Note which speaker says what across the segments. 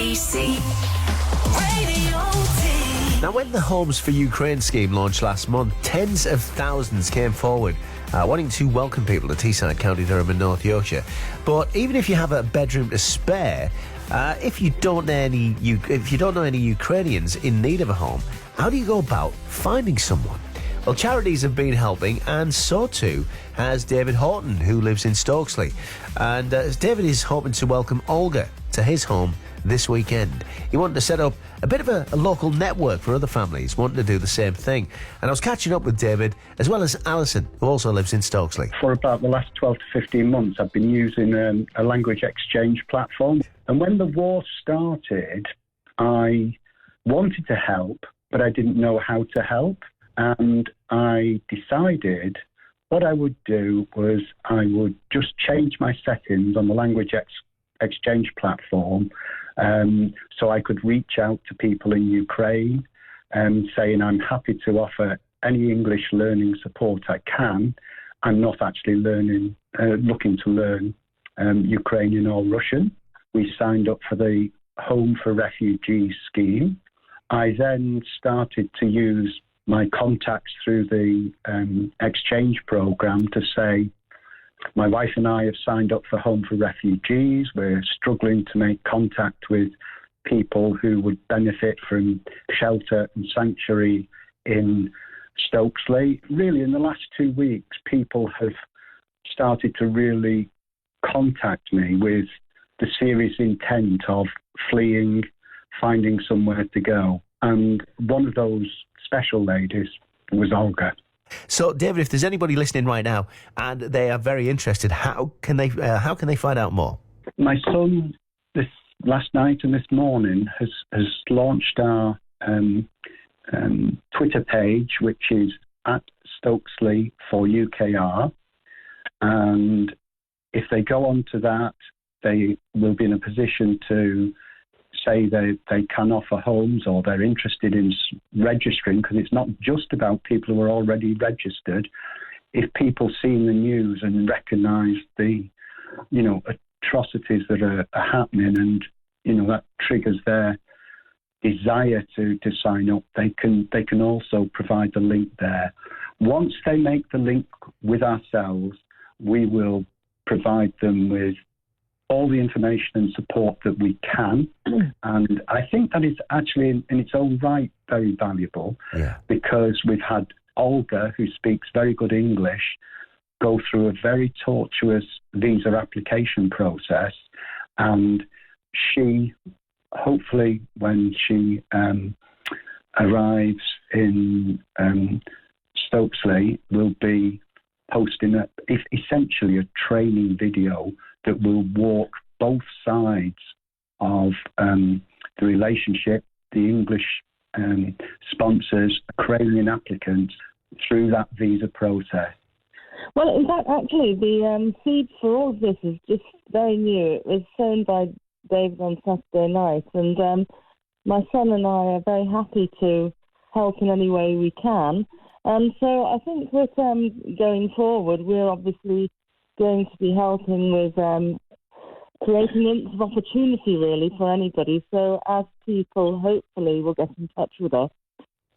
Speaker 1: BBC Radio Team.
Speaker 2: Now, when the Homes for Ukraine scheme launched last month, tens of thousands came forward wanting to welcome people to Teesside, County Durham and North Yorkshire. But even if you have a bedroom to spare, if you don't know any Ukrainians in need of a home, how do you go about finding someone? Well, charities have been helping, and so too has David Horton, who lives in Stokesley. And David is hoping to welcome Olga to his home this weekend. He wanted to set up a bit of a local network for other families wanting to do the same thing. And I was catching up with David, as well as Alison, who also lives in Stokesley.
Speaker 3: For about the last 12 to 15 months, I've been using a language exchange platform. And when the war started, I wanted to help, but I didn't know how to help. And I decided what I would do was I would just change my settings on the language exchange platform so I could reach out to people in Ukraine saying I'm happy to offer any English learning support I can. I'm not actually looking to learn Ukrainian or Russian. We signed up for the Home for Refugees scheme. I then started to use my contacts through the exchange program to say, my wife and I have signed up for Home for Refugees. We're struggling to make contact with people who would benefit from shelter and sanctuary in Stokesley. Really, in the last 2 weeks, people have started to really contact me with the serious intent of fleeing, finding somewhere to go. And one of those special ladies was Olga.
Speaker 2: So, David, if there's anybody listening right now and they are very interested, how can they find out more?
Speaker 3: My son, this last night and this morning, has launched our Twitter page, which is at Stokesley for UKR. And if they go onto that, they will be in a position to say they can offer homes, or they're interested in registering, because it's not just about people who are already registered. If people see in the news and recognise the, atrocities that are happening, and that triggers their desire to sign up, they can also provide the link there. Once they make the link with ourselves, we will provide them with all the information and support that we can. And I think that is actually in its own right very valuable, because we've had Olga, who speaks very good English, go through a very tortuous visa application process. And she, hopefully, when she arrives in Stokesley, will be posting essentially a training video that will walk both sides of the relationship, the English sponsors, Ukrainian applicants, through that visa process.
Speaker 4: Well, in fact, actually, the seed for all of this is just very new. It was sown by David on Saturday night, and my son and I are very happy to help in any way we can. And so I think that going forward, we're obviously going to be helping with creating links of opportunity, really, for anybody. So as people hopefully will get in touch with us,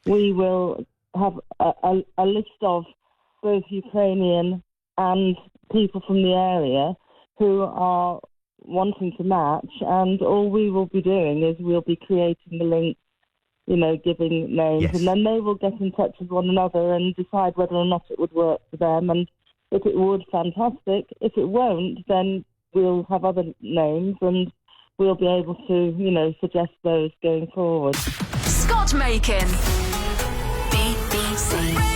Speaker 4: we will have a list of both Ukrainian and people from the area who are wanting to match, and all we will be doing is we'll be creating the links, giving names, and then they will get in touch with one another and decide whether or not it would work for them. And if it would, fantastic. If it won't, then we'll have other names and we'll be able to, suggest those going forward.
Speaker 1: Scott Makin, BBC.